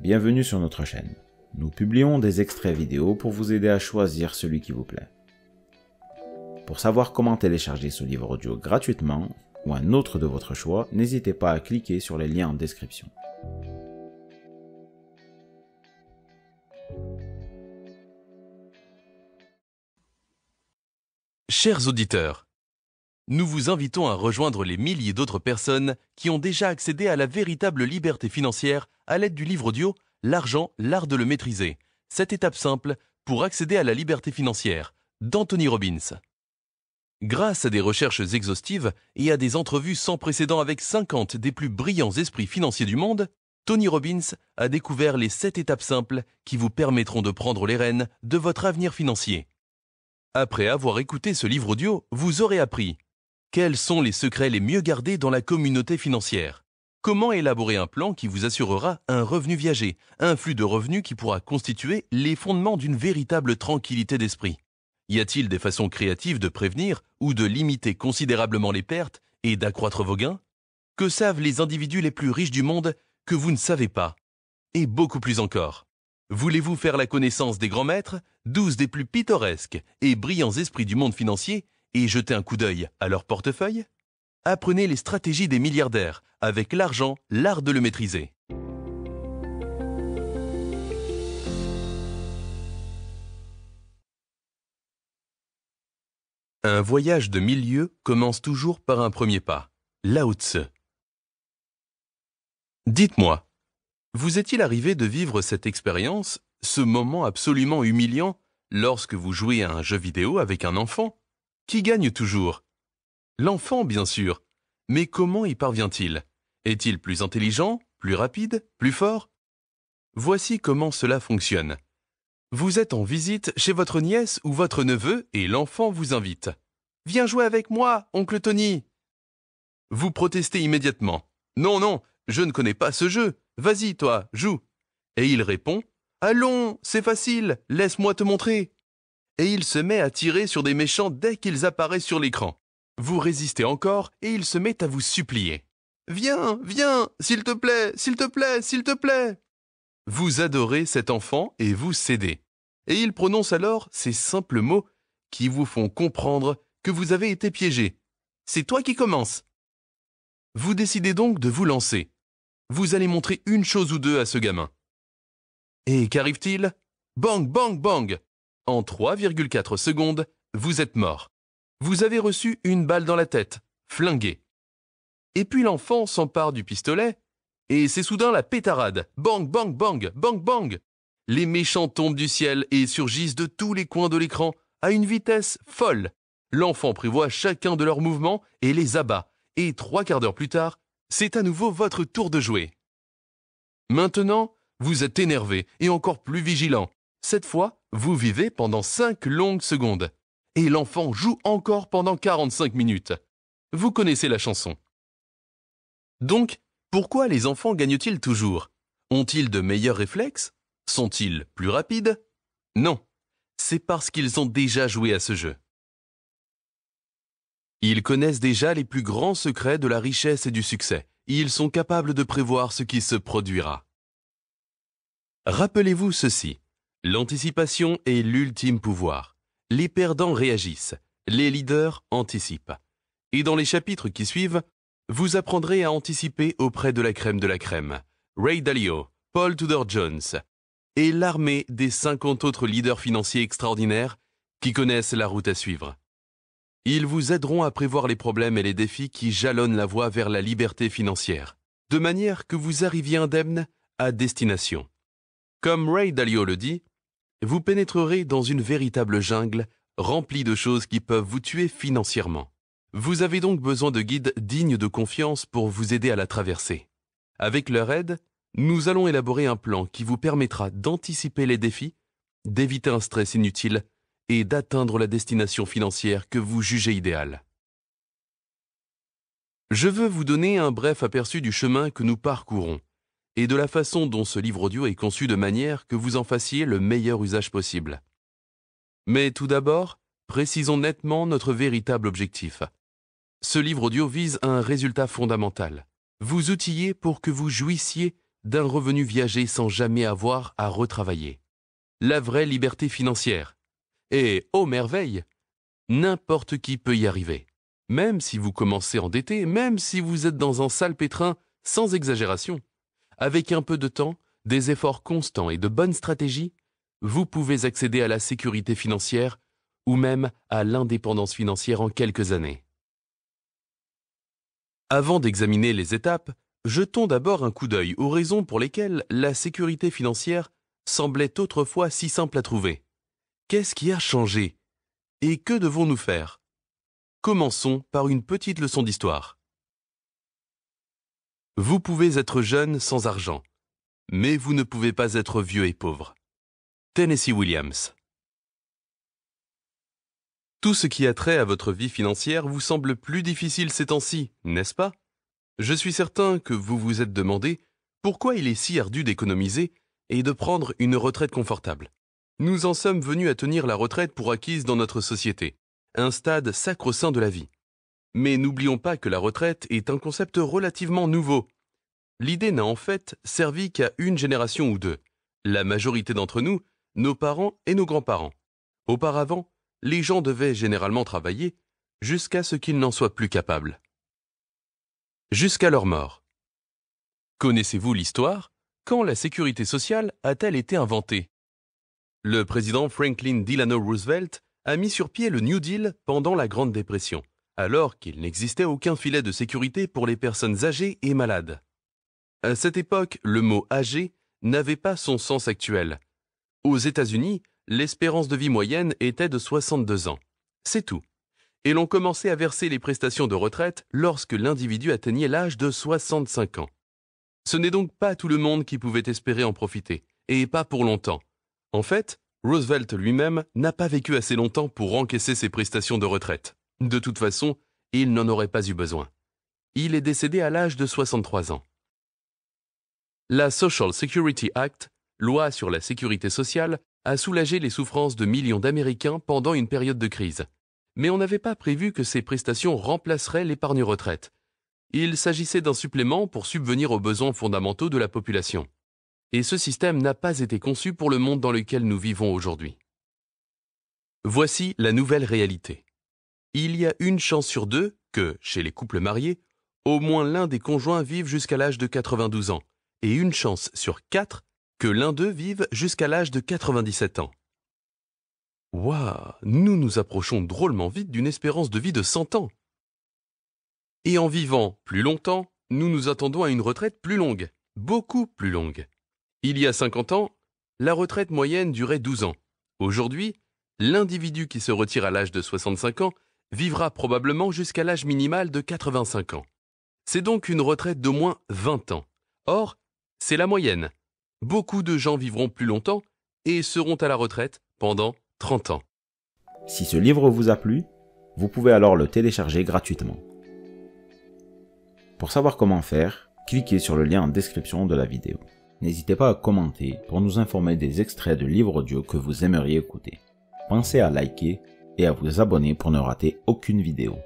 bienvenue sur notre chaîne. Nous publions des extraits vidéo pour vous aider à choisir celui qui vous plaît. Pour savoir comment télécharger ce livre audio gratuitement, ou un autre de votre choix, n'hésitez pas à cliquer sur les liens en description. Chers auditeurs, nous vous invitons à rejoindre les milliers d'autres personnes qui ont déjà accédé à la véritable liberté financière à l'aide du livre audio « L'argent, l'art de le maîtriser ». 7 étapes simples pour accéder à la liberté financière d'Anthony Robbins. Grâce à des recherches exhaustives et à des entrevues sans précédent avec 50 des plus brillants esprits financiers du monde, Tony Robbins a découvert les 7 étapes simples qui vous permettront de prendre les rênes de votre avenir financier. Après avoir écouté ce livre audio, vous aurez appris quels sont les secrets les mieux gardés dans la communauté financière, comment élaborer un plan qui vous assurera un revenu viager, un flux de revenus qui pourra constituer les fondements d'une véritable tranquillité d'esprit. Y a-t-il des façons créatives de prévenir ou de limiter considérablement les pertes et d'accroître vos gains? Que savent les individus les plus riches du monde que vous ne savez pas? Et beaucoup plus encore. Voulez-vous faire la connaissance des grands maîtres, 12 des plus pittoresques et brillants esprits du monde financier, et jeter un coup d'œil à leur portefeuille? Apprenez les stratégies des milliardaires avec l'argent, l'art de le maîtriser. Un voyage de 1000 lieues commence toujours par un premier pas. Lao Tse. Dites-moi, vous est-il arrivé de vivre cette expérience, ce moment absolument humiliant, lorsque vous jouez à un jeu vidéo avec un enfant? Qui gagne toujours? L'enfant, bien sûr. Mais comment y parvient-il? Est-il plus intelligent, plus rapide, plus fort? Voici comment cela fonctionne. Vous êtes en visite chez votre nièce ou votre neveu et l'enfant vous invite. « Viens jouer avec moi, oncle Tony !» Vous protestez immédiatement. « Non, non, je ne connais pas ce jeu. Vas-y, toi, joue. » Et il répond « Allons, c'est facile, laisse-moi te montrer. » Et il se met à tirer sur des méchants dès qu'ils apparaissent sur l'écran. Vous résistez encore et il se met à vous supplier. « Viens, viens, s'il te plaît, s'il te plaît, s'il te plaît !» Vous adorez cet enfant et vous cédez. Et il prononce alors ces simples mots qui vous font comprendre que vous avez été piégé. « C'est toi qui commences !» Vous décidez donc de vous lancer. Vous allez montrer une chose ou deux à ce gamin. Et qu'arrive-t-il? Bang, bang, bang! En 3,4 secondes, vous êtes mort. Vous avez reçu une balle dans la tête, flingué. Et puis l'enfant s'empare du pistolet, et c'est soudain la pétarade. Bang, bang, bang, bang, bang! Les méchants tombent du ciel et surgissent de tous les coins de l'écran à une vitesse folle. L'enfant prévoit chacun de leurs mouvements et les abat. Et 3/4 d'heure plus tard, c'est à nouveau votre tour de jouer. Maintenant, vous êtes énervé et encore plus vigilant. Cette fois, vous vivez pendant 5 longues secondes. Et l'enfant joue encore pendant 45 minutes. Vous connaissez la chanson. Donc, pourquoi les enfants gagnent-ils toujours? Ont-ils de meilleurs réflexes? Sont-ils plus rapides? Non, c'est parce qu'ils ont déjà joué à ce jeu. Ils connaissent déjà les plus grands secrets de la richesse et du succès. Ils sont capables de prévoir ce qui se produira. Rappelez-vous ceci, l'anticipation est l'ultime pouvoir. Les perdants réagissent, les leaders anticipent. Et dans les chapitres qui suivent, vous apprendrez à anticiper auprès de la crème, Ray Dalio, Paul Tudor Jones, et l'armée des 50 autres leaders financiers extraordinaires qui connaissent la route à suivre. Ils vous aideront à prévoir les problèmes et les défis qui jalonnent la voie vers la liberté financière, de manière que vous arriviez indemne à destination. Comme Ray Dalio le dit, vous pénétrerez dans une véritable jungle remplie de choses qui peuvent vous tuer financièrement. Vous avez donc besoin de guides dignes de confiance pour vous aider à la traverser. Avec leur aide, nous allons élaborer un plan qui vous permettra d'anticiper les défis, d'éviter un stress inutile et d'atteindre la destination financière que vous jugez idéale. Je veux vous donner un bref aperçu du chemin que nous parcourons et de la façon dont ce livre audio est conçu de manière que vous en fassiez le meilleur usage possible. Mais tout d'abord, précisons nettement notre véritable objectif. Ce livre audio vise un résultat fondamental. Vous outiller pour que vous jouissiez d'un revenu viager sans jamais avoir à retravailler. La vraie liberté financière. Et, ô merveille, n'importe qui peut y arriver. Même si vous commencez endetté, même si vous êtes dans un sale pétrin, sans exagération. Avec un peu de temps, des efforts constants et de bonnes stratégies, vous pouvez accéder à la sécurité financière ou même à l'indépendance financière en quelques années. Avant d'examiner les étapes, jetons d'abord un coup d'œil aux raisons pour lesquelles la sécurité financière semblait autrefois si simple à trouver. Qu'est-ce qui a changé? Et que devons-nous faire? Commençons par une petite leçon d'histoire. Vous pouvez être jeune sans argent, mais vous ne pouvez pas être vieux et pauvre. Tennessee Williams. Tout ce qui a trait à votre vie financière vous semble plus difficile ces temps-ci, n'est-ce pas? Je suis certain que vous vous êtes demandé pourquoi il est si ardu d'économiser et de prendre une retraite confortable. Nous en sommes venus à tenir la retraite pour acquise dans notre société, un stade sacro-saint de la vie. Mais n'oublions pas que la retraite est un concept relativement nouveau. L'idée n'a en fait servi qu'à une génération ou deux. La majorité d'entre nous, nos parents et nos grands-parents. Auparavant, les gens devaient généralement travailler jusqu'à ce qu'ils n'en soient plus capables. Jusqu'à leur mort. Connaissez-vous l'histoire? Quand la sécurité sociale a-t-elle été inventée? Le président Franklin Delano Roosevelt a mis sur pied le New Deal pendant la Grande Dépression, alors qu'il n'existait aucun filet de sécurité pour les personnes âgées et malades. À cette époque, le mot « âgé » n'avait pas son sens actuel. Aux États-Unis, l'espérance de vie moyenne était de 62 ans. C'est tout. Et l'on commençait à verser les prestations de retraite lorsque l'individu atteignait l'âge de 65 ans. Ce n'est donc pas tout le monde qui pouvait espérer en profiter, et pas pour longtemps. En fait, Roosevelt lui-même n'a pas vécu assez longtemps pour encaisser ses prestations de retraite. De toute façon, il n'en aurait pas eu besoin. Il est décédé à l'âge de 63 ans. La Social Security Act, loi sur la sécurité sociale, a soulagé les souffrances de millions d'Américains pendant une période de crise. Mais on n'avait pas prévu que ces prestations remplaceraient l'épargne retraite. Il s'agissait d'un supplément pour subvenir aux besoins fondamentaux de la population. Et ce système n'a pas été conçu pour le monde dans lequel nous vivons aujourd'hui. Voici la nouvelle réalité. Il y a une chance sur deux que, chez les couples mariés, au moins l'un des conjoints vive jusqu'à l'âge de 92 ans, et une chance sur 4 que l'un d'eux vive jusqu'à l'âge de 97 ans. Waouh, nous nous approchons drôlement vite d'une espérance de vie de 100 ans. Et en vivant plus longtemps, nous nous attendons à une retraite plus longue, beaucoup plus longue. Il y a 50 ans, la retraite moyenne durait 12 ans. Aujourd'hui, l'individu qui se retire à l'âge de 65 ans vivra probablement jusqu'à l'âge minimal de 85 ans. C'est donc une retraite d'au moins 20 ans. Or, c'est la moyenne. Beaucoup de gens vivront plus longtemps et seront à la retraite pendant 30 ans. Si ce livre vous a plu, vous pouvez alors le télécharger gratuitement. Pour savoir comment faire, cliquez sur le lien en description de la vidéo. N'hésitez pas à commenter pour nous informer des extraits de livres audio que vous aimeriez écouter. Pensez à liker et à vous abonner pour ne rater aucune vidéo.